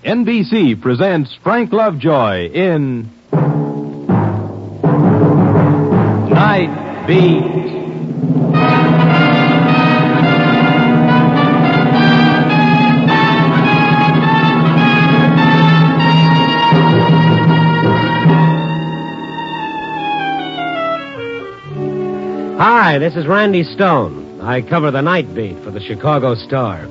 NBC presents Frank Lovejoy in Night Beat. Hi, this is Randy Stone. I cover the night beat for the Chicago Star.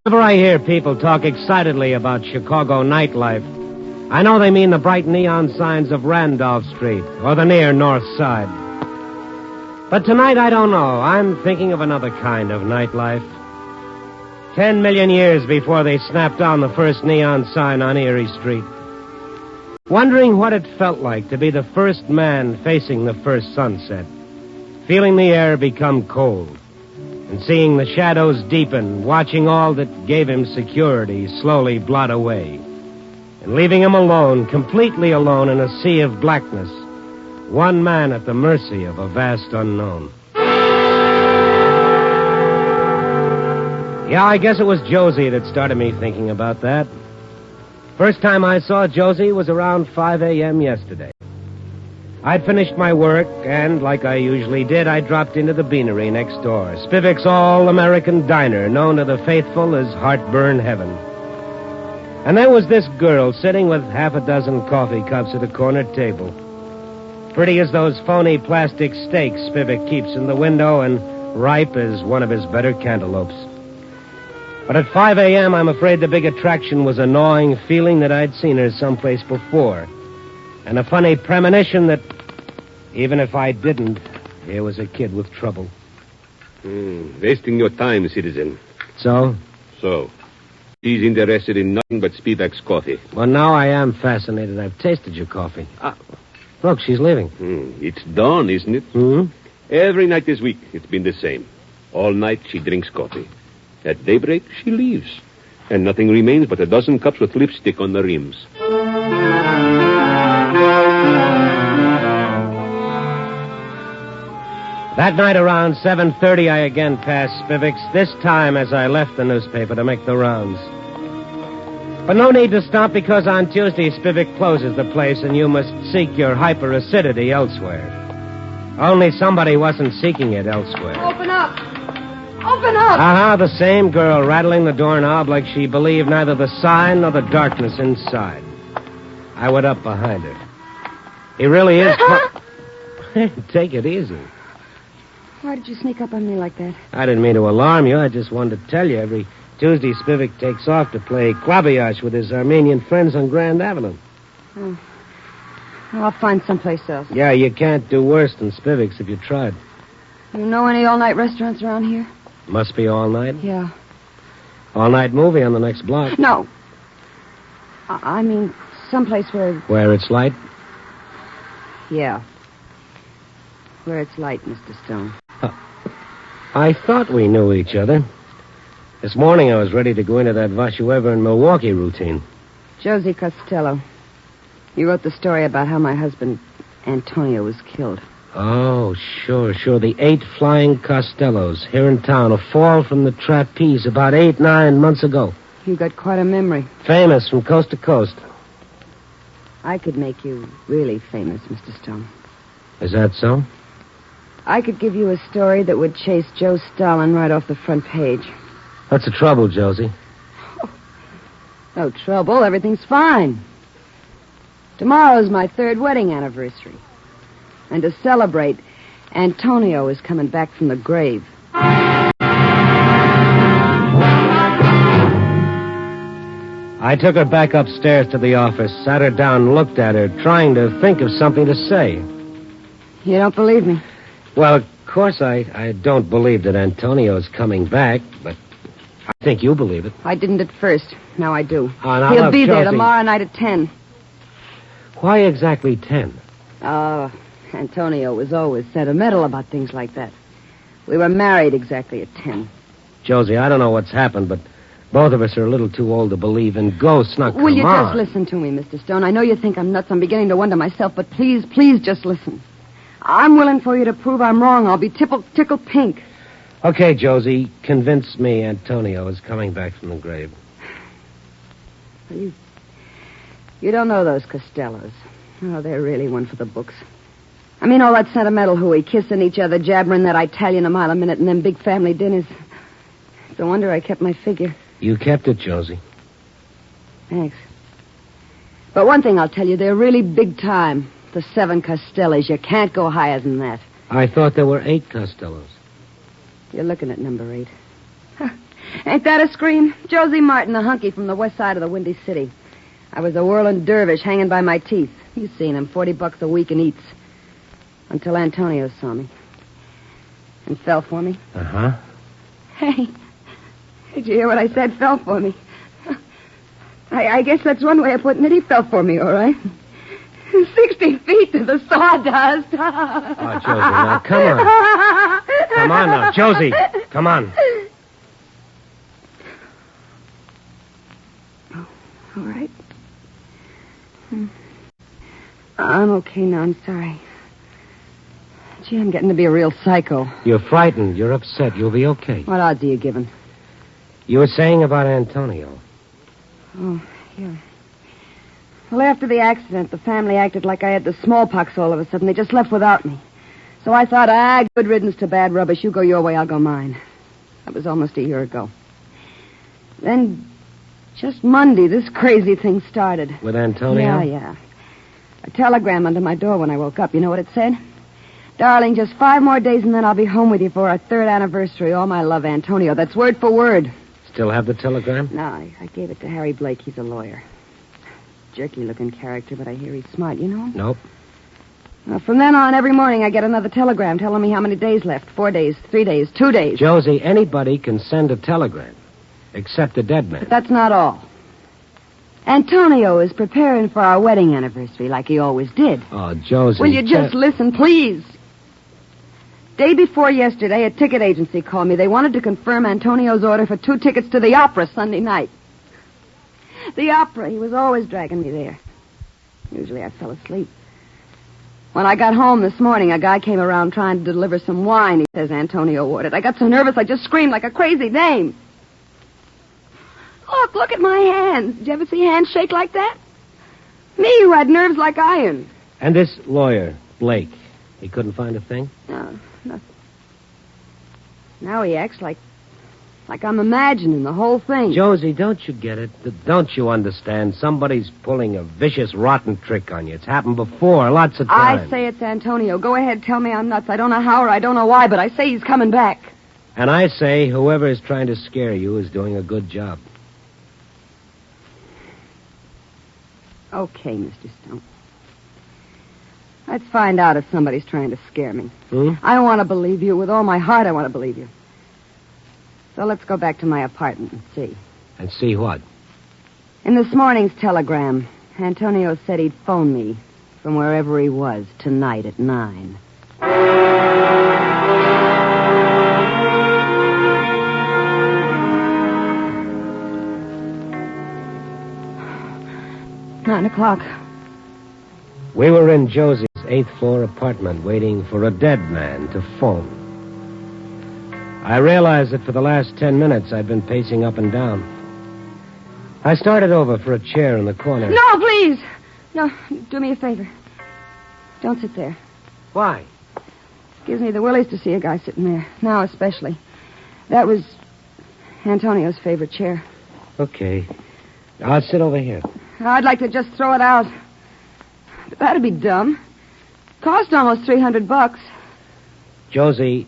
Whenever I hear people talk excitedly about Chicago nightlife, I know they mean the bright neon signs of Randolph Street or the near North Side. But tonight, I don't know. I'm thinking of another kind of nightlife. 10 million years before they snapped on the first neon sign on Erie Street. Wondering what it felt like to be the first man facing the first sunset. Feeling the air become cold. And seeing the shadows deepen, watching all that gave him security slowly blot away. And leaving him alone, completely alone in a sea of blackness. One man at the mercy of a vast unknown. Yeah, I guess it was Josie that started me thinking about that. First time I saw Josie was around 5 a.m. yesterday. I'd finished my work, and like I usually did, I dropped into the beanery next door, Spivak's all-American diner, known to the faithful as Heartburn Heaven. And there was this girl sitting with half a dozen coffee cups at a corner table. Pretty as those phony plastic steaks Spivak keeps in the window, and ripe as one of his better cantaloupes. But at 5 a.m., I'm afraid the big attraction was a gnawing feeling that I'd seen her someplace before. And a funny premonition that, even if I didn't, here was a kid with trouble. Wasting your time, citizen. So? So. He's interested in nothing but Spivak's coffee. Well, now I am fascinated. I've tasted your coffee. Look, she's leaving. It's dawn, isn't it? Mm-hmm. Every night this week, it's been the same. All night, she drinks coffee. At daybreak, she leaves. And nothing remains but a dozen cups with lipstick on the rims. That night around 7:30, I again passed Spivak's, this time as I left the newspaper to make the rounds. But no need to stop, because on Tuesday, Spivak closes the place and you must seek your hyperacidity elsewhere. Only somebody wasn't seeking it elsewhere. Open up! Open up! Uh-huh, the same girl rattling the doorknob like she believed neither the sign nor the darkness inside. I went up behind her. He really is... Take it easy. Why did you sneak up on me like that? I didn't mean to alarm you. I just wanted to tell you. Every Tuesday, Spivak takes off to play klabiash with his Armenian friends on Grand Avenue. Oh. I'll find someplace else. Yeah, you can't do worse than Spivak's if you tried. You know any all-night restaurants around here? Must be all night? Yeah. All-night movie on the next block. No. I mean, someplace where... Where it's light? Yeah. Where it's light, Mr. Stone. I thought we knew each other. This morning I was ready to go into that Vashuever in Milwaukee routine. Josie Costello. You wrote the story about how my husband, Antonio, was killed. Oh, sure. The 8 flying Costellos here in town. A fall from the trapeze about 8-9 months ago. You got quite a memory. Famous from coast to coast. I could make you really famous, Mr. Stone. Is that so? I could give you a story that would chase Joe Stalin right off the front page. What's the trouble, Josie? Oh, no trouble. Everything's fine. Tomorrow's my 3rd wedding anniversary. And to celebrate, Antonio is coming back from the grave. I took her back upstairs to the office, sat her down and looked at her, trying to think of something to say. You don't believe me? Well, of course, I don't believe that Antonio's coming back, but I think you believe it. I didn't at first. Now I do. Oh, now, He'll look, be there Josie. tomorrow night at 10. Why exactly 10? Antonio was always sentimental about things like that. We were married exactly at 10. Josie, I don't know what's happened, but both of us are a little too old to believe in ghosts. Now, come on. Will you just listen to me, Mr. Stone? I know you think I'm nuts. I'm beginning to wonder myself, but please just listen. I'm willing for you to prove I'm wrong. I'll be tickled pink. Okay, Josie, convince me Antonio is coming back from the grave. You don't know those Costellos. Oh, they're really one for the books. I mean, all that sentimental hooey, kissing each other, jabbering that Italian a mile a minute, and them big family dinners. It's a wonder I kept my figure. You kept it, Josie. Thanks. But one thing I'll tell you, they're really big time. The 7 Costellos. You can't go higher than that. I thought there were 8 Costellos. You're looking at number 8. Huh. Ain't that a scream? Josie Martin, the hunky from the west side of the Windy City. I was a whirling dervish hanging by my teeth. You've seen him, $40 a week and eats. Until Antonio saw me. And fell for me. Uh-huh. Hey, did you hear what I said? Fell for me. I guess that's one way of putting it. He fell for me, all right. 60 feet to the sawdust. Oh, Josie, now, come on. Come on now, Josie. Come on. Oh, all right. I'm okay now. I'm sorry. Gee, I'm getting to be a real psycho. You're frightened. You're upset. You'll be okay. What odds are you giving? You were saying about Antonio. Oh, yeah. Well, after the accident, the family acted like I had the smallpox all of a sudden. They just left without me. So I thought, good riddance to bad rubbish. You go your way, I'll go mine. That was almost a year ago. Then, just Monday, this crazy thing started. With Antonio? Yeah. A telegram under my door when I woke up. You know what it said? Darling, just 5 more days and then I'll be home with you for our 3rd anniversary. All my love, Antonio. That's word for word. Still have the telegram? No, I gave it to Harry Blake. He's a lawyer. Jerky-looking character, but I hear he's smart. You know him? Nope. Well, from then on, every morning I get another telegram telling me how many days left. 4 days, 3 days, 2 days. Josie, anybody can send a telegram, except a dead man. But that's not all. Antonio is preparing for our wedding anniversary like he always did. Oh, Josie. Will you just listen, please? Day before yesterday, a ticket agency called me. They wanted to confirm Antonio's order for 2 tickets to the opera Sunday night. The opera, he was always dragging me there. Usually I fell asleep. When I got home this morning, a guy came around trying to deliver some wine. He says Antonio ordered. I got so nervous I just screamed like a crazy dame. Look at my hands. Did you ever see hands shake like that? Me, who had nerves like iron. And this lawyer, Blake, he couldn't find a thing? No, nothing. Now he acts like I'm imagining the whole thing. Josie, don't you get it? Don't you understand? Somebody's pulling a vicious, rotten trick on you. It's happened before, lots of times. I say it's Antonio. Go ahead, tell me I'm nuts. I don't know how or I don't know why, but I say he's coming back. And I say whoever is trying to scare you is doing a good job. Okay, Mr. Stone. Let's find out if somebody's trying to scare me. I want to believe you. With all my heart, I want to believe you. So let's go back to my apartment and see. And see what? In this morning's telegram, Antonio said he'd phone me from wherever he was tonight at 9. 9 o'clock. We were in Josie's 8th floor apartment waiting for a dead man to phone. I realized that for the last 10 minutes I'd been pacing up and down. I started over for a chair in the corner. No, please! No, do me a favor. Don't sit there. Why? Gives me the willies to see a guy sitting there. Now especially. That was Antonio's favorite chair. Okay. I'll sit over here. I'd like to just throw it out. But that'd be dumb. Cost almost $300. Josie,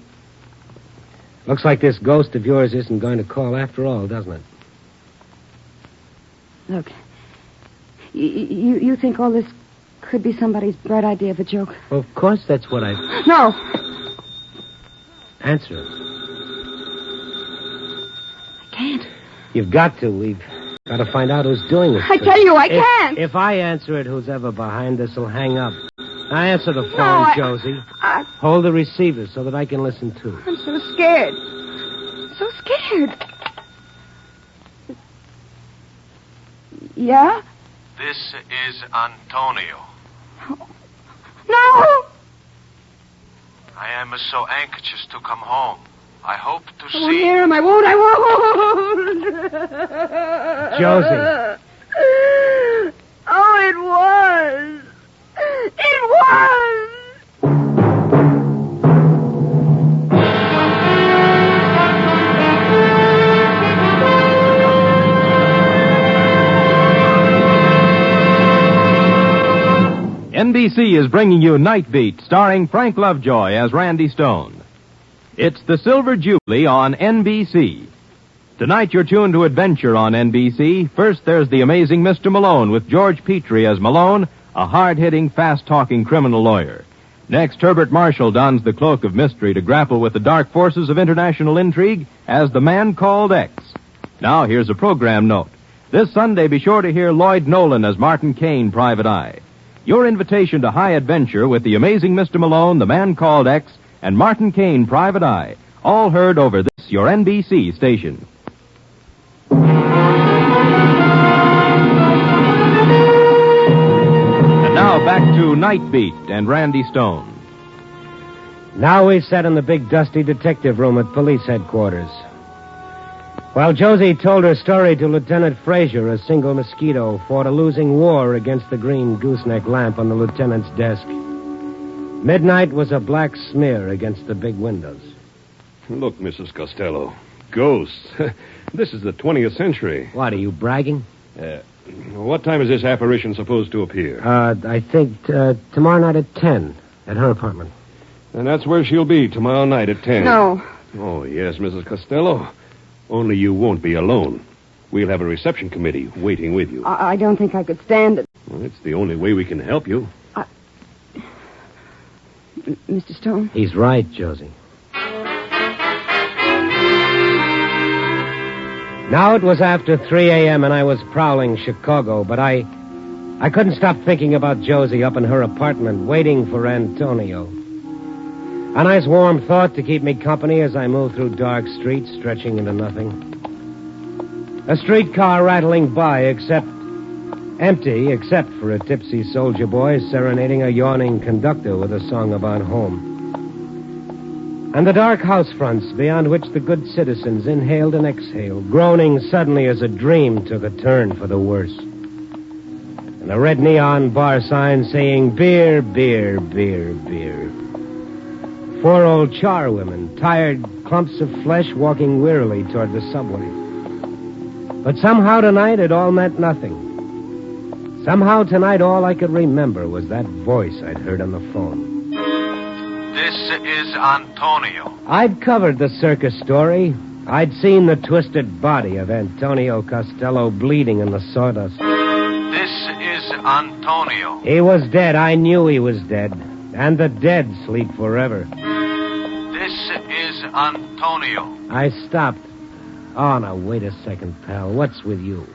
looks like this ghost of yours isn't going to call after all, doesn't it? Look, you think all this could be somebody's bright idea of a joke? Well, of course that's what I... No! Answer it. I can't. You've got to. We've got to find out who's doing this. I tell you, I can't. If I answer it, who's ever behind this will hang up. I answer the phone, Josie. Hold the receiver so that I can listen too. I'm so scared. So scared. Yeah? This is Antonio. No! I am so anxious to come home. I hope to I won't see... hear him. I won't. Josie. NBC is bringing you Night Beat, starring Frank Lovejoy as Randy Stone. It's the Silver Jubilee on NBC. Tonight you're tuned to Adventure on NBC. First, there's The Amazing Mr. Malone with George Petrie as Malone, a hard-hitting, fast-talking criminal lawyer. Next, Herbert Marshall dons the cloak of mystery to grapple with the dark forces of international intrigue as The Man Called X. Now, here's a program note. This Sunday, be sure to hear Lloyd Nolan as Martin Kane, Private Eye. Your invitation to high adventure with The Amazing Mr. Malone, The Man Called X, and Martin Kane, Private Eye, all heard over this, your NBC station. And now back to Night Beat and Randy Stone. Now we sat in the big dusty detective room at police headquarters. While Josie told her story to Lieutenant Frazier, a single mosquito fought a losing war against the green gooseneck lamp on the lieutenant's desk. Midnight was a black smear against the big windows. Look, Mrs. Costello. Ghosts. This is the 20th century. What, are you bragging? What time is this apparition supposed to appear? I think tomorrow night at 10 at her apartment. And that's where she'll be tomorrow night at 10. No. Oh, yes, Mrs. Costello. Only you won't be alone. We'll have a reception committee waiting with you. I don't think I could stand it. Well, it's the only way we can help you. Mr. Stone? He's right, Josie. Now it was after 3 a.m. and I was prowling Chicago, but I couldn't stop thinking about Josie up in her apartment, waiting for Antonio. A nice warm thought to keep me company as I moved through dark streets, stretching into nothing. A streetcar rattling by, empty, except for a tipsy soldier boy serenading a yawning conductor with a song about home. And the dark house fronts beyond which the good citizens inhaled and exhaled, groaning suddenly as a dream took a turn for the worse. And a red neon bar sign saying, beer, beer, beer, beer. 4 old charwomen, tired clumps of flesh walking wearily toward the subway. But somehow tonight it all meant nothing. Somehow tonight all I could remember was that voice I'd heard on the phone. This is Antonio. I'd covered the circus story. I'd seen the twisted body of Antonio Costello bleeding in the sawdust. This is Antonio. He was dead. I knew he was dead. And the dead sleep forever. This is Antonio. I stopped. Oh, now, wait a second, pal. What's with you?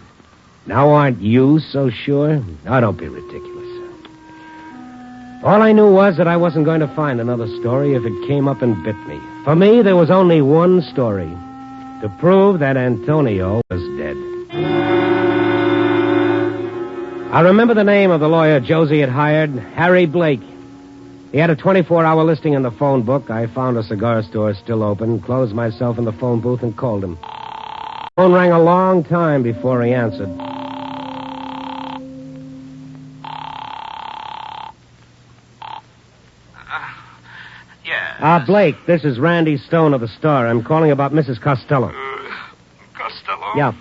Now, aren't you so sure? Oh, don't be ridiculous. All I knew was that I wasn't going to find another story if it came up and bit me. For me, there was only one story. To prove that Antonio was dead. I remember the name of the lawyer Josie had hired, Harry Blake. He had a 24-hour listing in the phone book. I found a cigar store still open, closed myself in the phone booth, and called him. The phone rang a long time before he answered. Yeah. Blake, this is Randy Stone of the Star. I'm calling about Mrs. Costello. Costello? Yeah.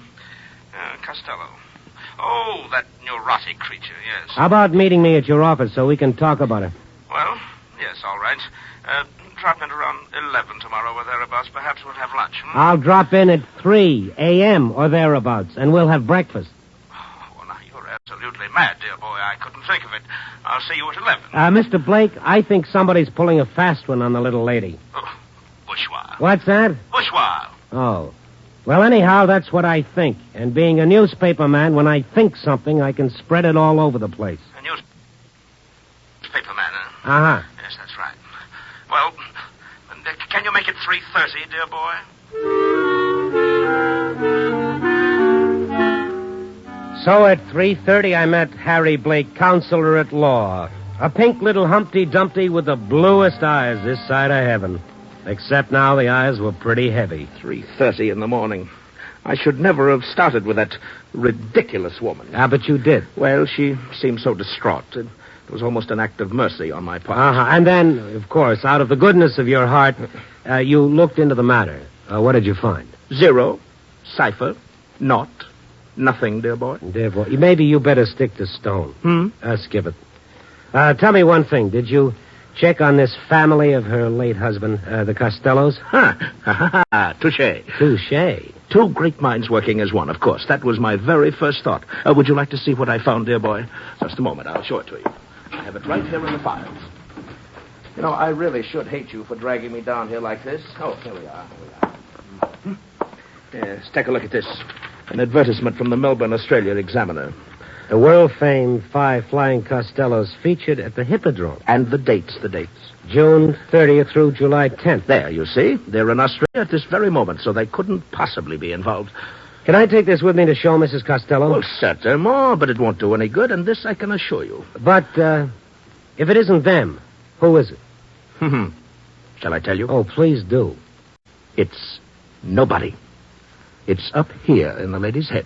Costello. Oh, that neurotic creature, yes. How about meeting me at your office so we can talk about her? Well, yes, all right. Drop in around 11 tomorrow or thereabouts. Perhaps we'll have lunch. I'll drop in at 3 a.m. or thereabouts, and we'll have breakfast. Oh, now, you're absolutely mad, dear boy. I couldn't think of it. I'll see you at 11. Mr. Blake, I think somebody's pulling a fast one on the little lady. Oh, bourgeois. What's that? Bourgeois. Oh. Well, anyhow, that's what I think. And being a newspaperman, when I think something, I can spread it all over the place. A newspaperman, huh? Uh-huh. Yes, that's right. Well, can you make it 3:30, dear boy? So at 3:30, I met Harry Blake, counselor at law. A pink little Humpty Dumpty with the bluest eyes this side of heaven. Except now the eyes were pretty heavy. 3:30 in the morning. I should never have started with that ridiculous woman. But you did. Well, she seemed so distraught. It was almost an act of mercy on my part. Uh-huh. And then, of course, out of the goodness of your heart, you looked into the matter. What did you find? 0, cipher, naught, nothing, dear boy. Dear boy, maybe you better stick to Stone. Skip it. Tell me one thing. Did you check on this family of her late husband, the Costellos? Touché. Touché. Two great minds working as one, of course. That was my very first thought. Would you like to see what I found, dear boy? Just a moment. I'll show it to you. I have it right here in the files. You know, I really should hate you for dragging me down here like this. Oh, here we are. Yes, take a look at this. An advertisement from the Melbourne Australia Examiner. The world-famed 5 flying Costellos featured at the Hippodrome. And the dates. June 30th through July 10th. There, you see. They're in Australia at this very moment, so they couldn't possibly be involved. Can I take this with me to show Mrs. Costello? Well, certainement, but it won't do any good, and this I can assure you. But, if it isn't them, who is it? Shall I tell you? Oh, please do. It's nobody. It's up here in the lady's head.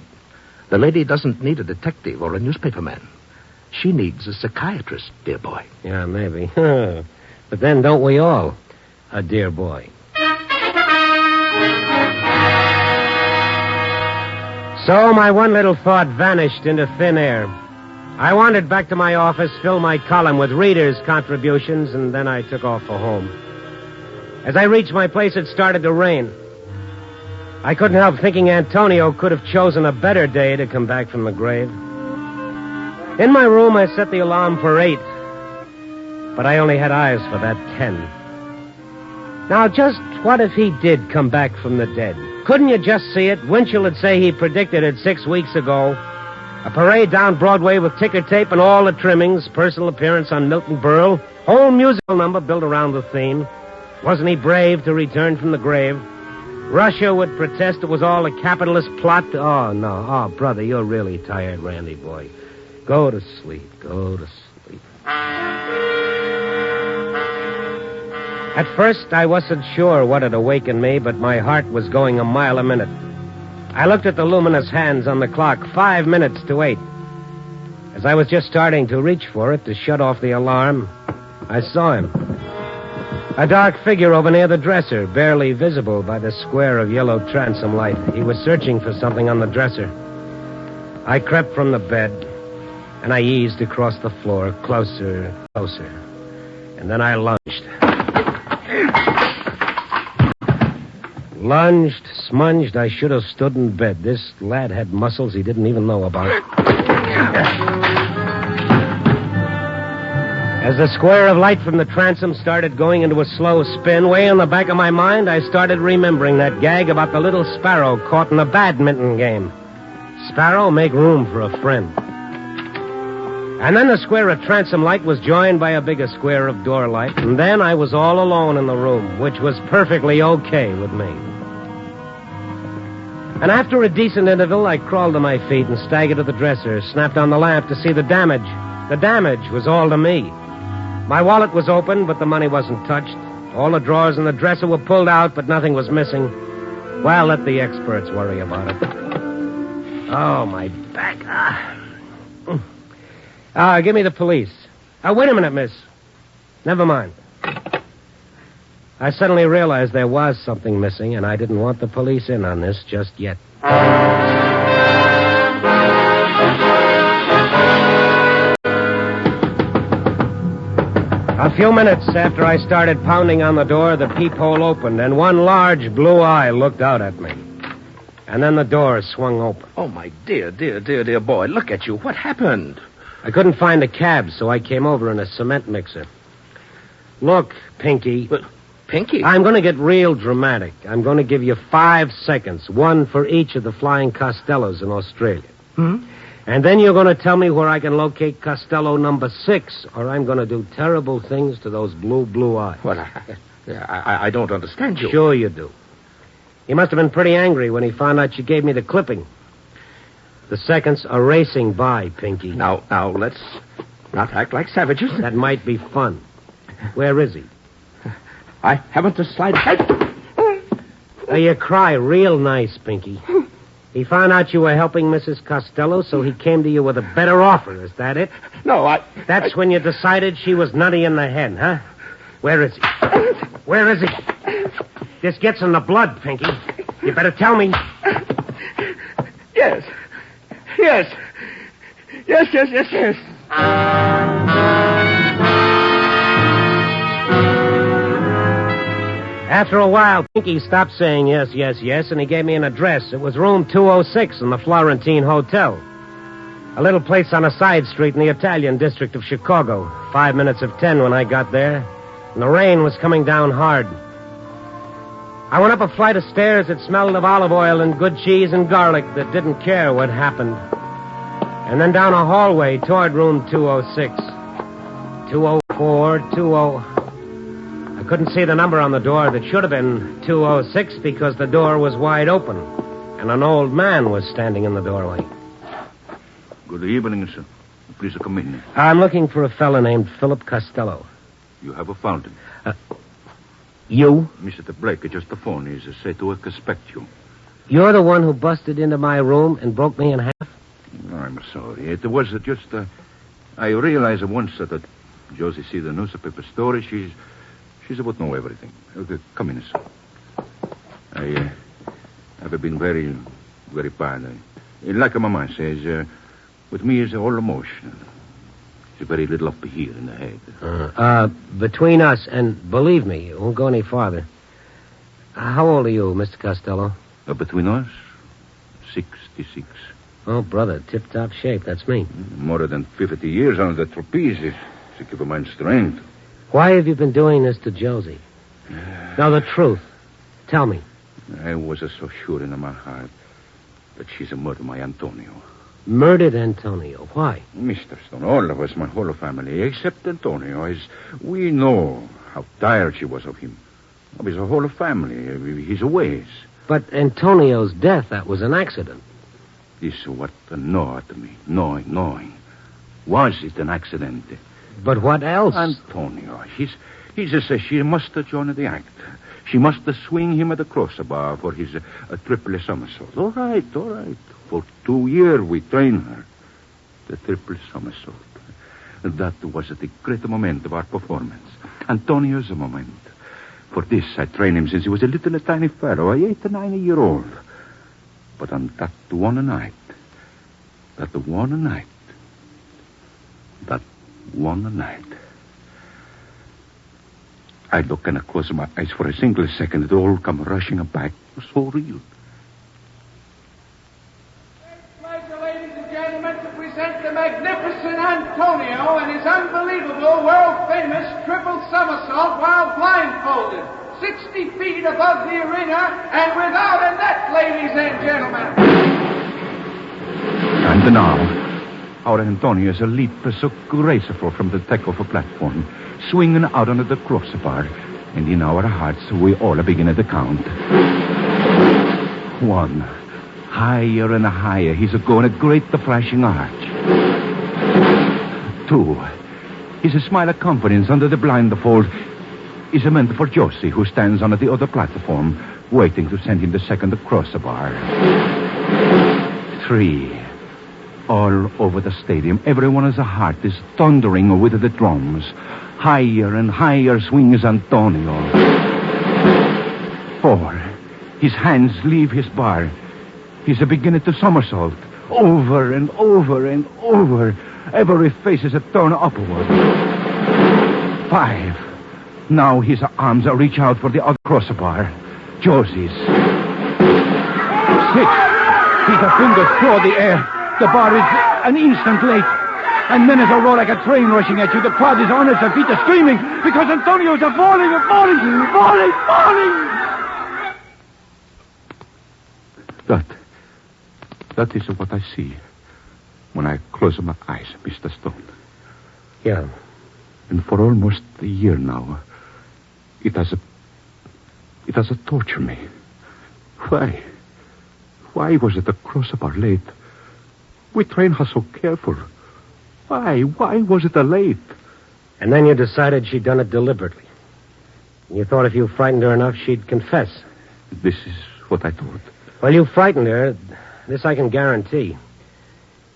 The lady doesn't need a detective or a newspaperman. She needs a psychiatrist, dear boy. Yeah, maybe. But then don't we all, a dear boy? So my one little thought vanished into thin air. I wandered back to my office, filled my column with readers' contributions, and then I took off for home. As I reached my place, it started to rain. I couldn't help thinking Antonio could have chosen a better day to come back from the grave. In my room, I set the alarm for 8. But I only had eyes for that 10. Now, just what if he did come back from the dead? Couldn't you just see it? Winchell would say he predicted it 6 weeks ago. A parade down Broadway with ticker tape and all the trimmings, personal appearance on Milton Berle, whole musical number built around the theme. Wasn't he brave to return from the grave? Russia would protest it was all a capitalist plot. Oh, no. Oh, brother, you're really tired, Randy boy. Go to sleep. At first, I wasn't sure what had awakened me, but my heart was going a mile a minute. I looked at the luminous hands on the clock, 5 minutes to 8. As I was just starting to reach for it to shut off the alarm, I saw him. A dark figure over near the dresser, barely visible by the square of yellow transom light. He was searching for something on the dresser. I crept from the bed, and I eased across the floor, closer. And then I lunged. Lunged, smunged, I should have stood in bed. This lad had muscles he didn't even know about. As the square of light from the transom started going into a slow spin, way in the back of my mind, I started remembering that gag about the little sparrow caught in a badminton game. Sparrow, make room for a friend. And then the square of transom light was joined by a bigger square of door light, and then I was all alone in the room, which was perfectly okay with me. And after a decent interval, I crawled to my feet and staggered to the dresser, snapped on the lamp to see the damage. The damage was all to me. My wallet was open, but the money wasn't touched. All the drawers in the dresser were pulled out, but nothing was missing. Well, let the experts worry about it. Oh, my back. Give me the police. Wait a minute, miss. Never mind. I suddenly realized there was something missing, and I didn't want the police in on this just yet. A few minutes after I started pounding on the door, the peephole opened, and one large blue eye looked out at me. And then the door swung open. Oh, my dear boy, look at you. What happened? I couldn't find a cab, so I came over in a cement mixer. Look, Pinky. But, Pinky? I'm going to get real dramatic. I'm going to give you 5 seconds, one for each of the flying Costellos in Australia. And then you're going to tell me where I can locate Costello number 6, or I'm going to do terrible things to those blue eyes. Well, I don't understand you. Sure you do. He must have been pretty angry when he found out you gave me the clipping. The seconds are racing by, Pinky. Now, let's not act like savages. That might be fun. Where is he? I haven't the slightest... You cry real nice, Pinky. He found out you were helping Mrs. Costello, so he came to you with a better offer. Is that it? No, That's when you decided she was nutty in the head, huh? Where is he? Where is he? This gets in the blood, Pinky. You better tell me. Yes. Yes. After a while, Pinky stopped saying yes, yes, yes, and he gave me an address. It was room 206 in the Florentine Hotel. A little place on a side street in the Italian district of Chicago. 5 minutes of 10 when I got there, and the rain was coming down hard. I went up a flight of stairs that smelled of olive oil and good cheese and garlic that didn't care what happened. And then down a hallway toward room 206. 204, 20... I couldn't see the number on the door that should have been 206 because the door was wide open, and an old man was standing in the doorway. Good evening, sir. Please come in. I'm looking for a fella named Philip Costello. You have found him. You? Mr. Blake, just the phone is said to expect you. You're the one who busted into my room and broke me in half? I'm sorry. It was just... I realized once that Josie see the newspaper story. She's about to know everything. Okay, come in, sir. I have been very, very bad. Like Mama says, with me is all emotional. It's very little up here in the head. Between us, and believe me, it won't go any farther. How old are you, Mr. Costello? Between us, 66. Oh, brother, tip-top shape. That's me. More than 50 years on the trapeze to keep a man strength. Why have you been doing this to Josie? Now, the truth. Tell me. I was so sure in my heart that she's murdered my Antonio. Murdered Antonio? Why? Mr. Stone, all of us, my whole family, except Antonio, we know how tired she was of him. Of his whole family, his ways. But Antonio's death, that was an accident. This is what gnawed me, gnawing. Was it an accident? But what else? Antonio, he says she must join the act. She must swing him at the crossbar for his triple somersault. All right. For 2 years we trained her. The triple somersault. That was the great moment of our performance. Antonio's moment. For this, I trained him since he was a little tiny fellow, 8 to 9 years old. But on that one night, I look and I close my eyes for a single second. It all come rushing back. It was so real. Pleasure, ladies and gentlemen, to present the magnificent Antonio and his unbelievable, world-famous triple somersault while blindfolded. 60 feet above the arena and without a net, ladies and gentlemen. And now, our Antonio's leap is so graceful from the deck of a platform, swinging out under the crossbar, and in our hearts we all begin to count. 1. Higher and higher, he's going a great flashing arch. 2. His smile of confidence under the blindfold is meant for Josie, who stands on the other platform, waiting to send him the second crossbar. 3. All over the stadium, everyone's heart is thundering with the drums. Higher and higher swings Antonio. 4. His hands leave his bar. He's beginning to somersault. Over and over and over. Every face is turned upward. 5. Now his arms reach out for the other crossbar. Josie's. 6. His fingers claw the air. The bar is an instant late. And then as a roar like a train rushing at you, the crowd is on its feet screaming because Antonio's falling. That is what I see when I close my eyes, Mr. Stone. Yeah. And for almost a year now, it has tortured me. Why? Why was it the crossbar late? We trained her so careful. Why was it late? And then you decided she'd done it deliberately. You thought if you frightened her enough, she'd confess. This is what I thought. Well, you frightened her. This I can guarantee.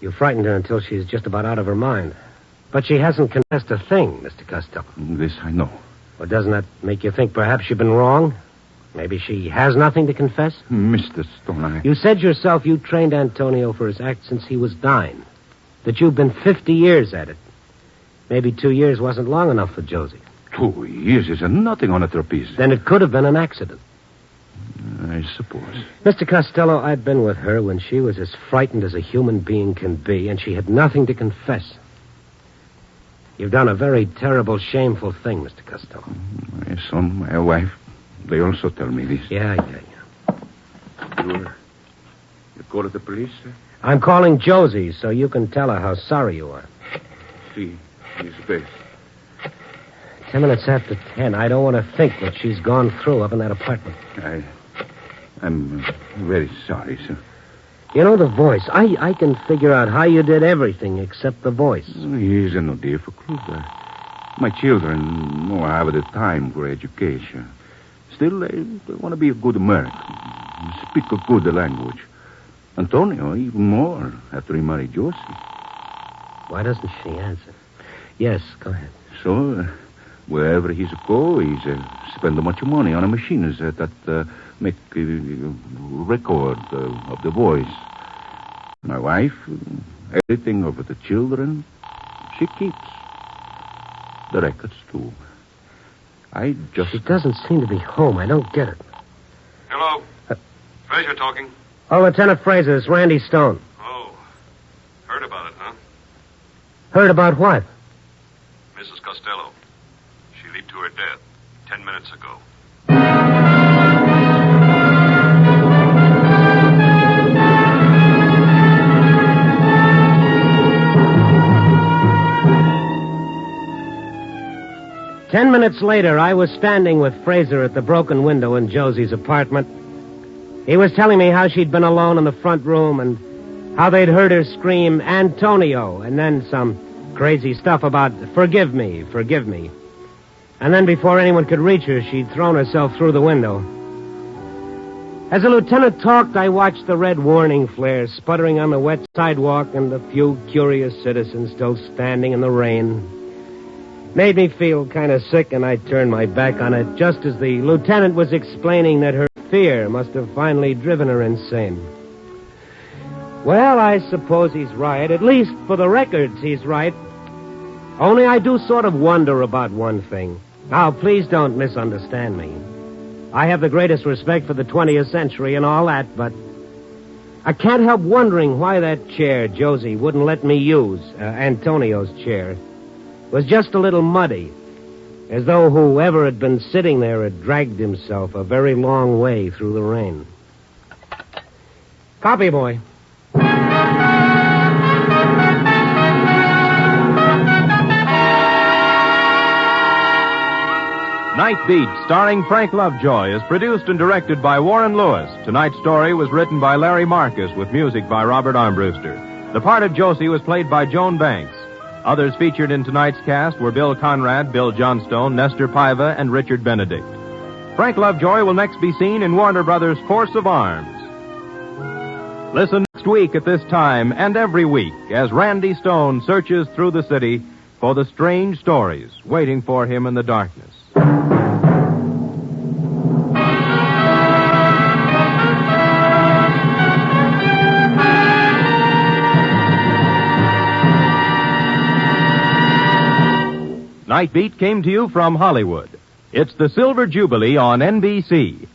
You frightened her until she's just about out of her mind. But she hasn't confessed a thing, Mr. Costello. This I know. Well, doesn't that make you think perhaps you've been wrong? Maybe she has nothing to confess? Mr. Stone, You said yourself you trained Antonio for his act since he was 9. That you've been 50 years at it. Maybe 2 years wasn't long enough for Josie. 2 years is nothing on a trapeze. Then it could have been an accident. I suppose. Mr. Costello, I've been with her when she was as frightened as a human being can be, and she had nothing to confess. You've done a very terrible, shameful thing, Mr. Costello. My son, my wife, they also tell me this. Yeah. You call the police, sir? I'm calling Josie so you can tell her how sorry you are. See, his face. 10 minutes after 10. I don't want to think what she's gone through up in that apartment. I'm very sorry, sir. You know the voice. I can figure out how you did everything except the voice. It isn't no difficult. My children don't have the time for education. Still, they want to be a good American. Speak a good language. Antonio, even more, after he married Josie. Why doesn't she answer? Yes, go ahead. So, wherever he's go, he's spend much money on machines that make record of the voice. My wife, everything of the children, she keeps. The records, too. She doesn't seem to be home. I don't get it. Hello. Fraser talking. Oh, Lieutenant Fraser, it's Randy Stone. Oh. Heard about it, huh? Heard about what? Mrs. Costello. She leaped to her death 10 minutes ago. Ten minutes later, I was standing with Fraser at the broken window in Josie's apartment. He was telling me how she'd been alone in the front room and how they'd heard her scream, Antonio, and then some crazy stuff about, forgive me. And then before anyone could reach her, she'd thrown herself through the window. As the lieutenant talked, I watched the red warning flare sputtering on the wet sidewalk and the few curious citizens still standing in the rain. Made me feel kind of sick, and I turned my back on it just as the lieutenant was explaining that her fear must have finally driven her insane. Well, I suppose he's right. At least for the records, he's right. Only I do sort of wonder about one thing. Now, please don't misunderstand me. I have the greatest respect for the 20th century and all that, but I can't help wondering why that chair Josie wouldn't let me use, Antonio's chair, was just a little muddy, as though whoever had been sitting there had dragged himself a very long way through the rain. Copy, boy. Night Beat, starring Frank Lovejoy, is produced and directed by Warren Lewis. Tonight's story was written by Larry Marcus with music by Robert Armbruster. The part of Josie was played by Joan Banks. Others featured in tonight's cast were Bill Conrad, Bill Johnstone, Nestor Paiva, and Richard Benedict. Frank Lovejoy will next be seen in Warner Brothers' Force of Arms. Listen next week at this time and every week as Randy Stone searches through the city for the strange stories waiting for him in the darkness. Night Beat came to you from Hollywood. It's the Silver Jubilee on NBC.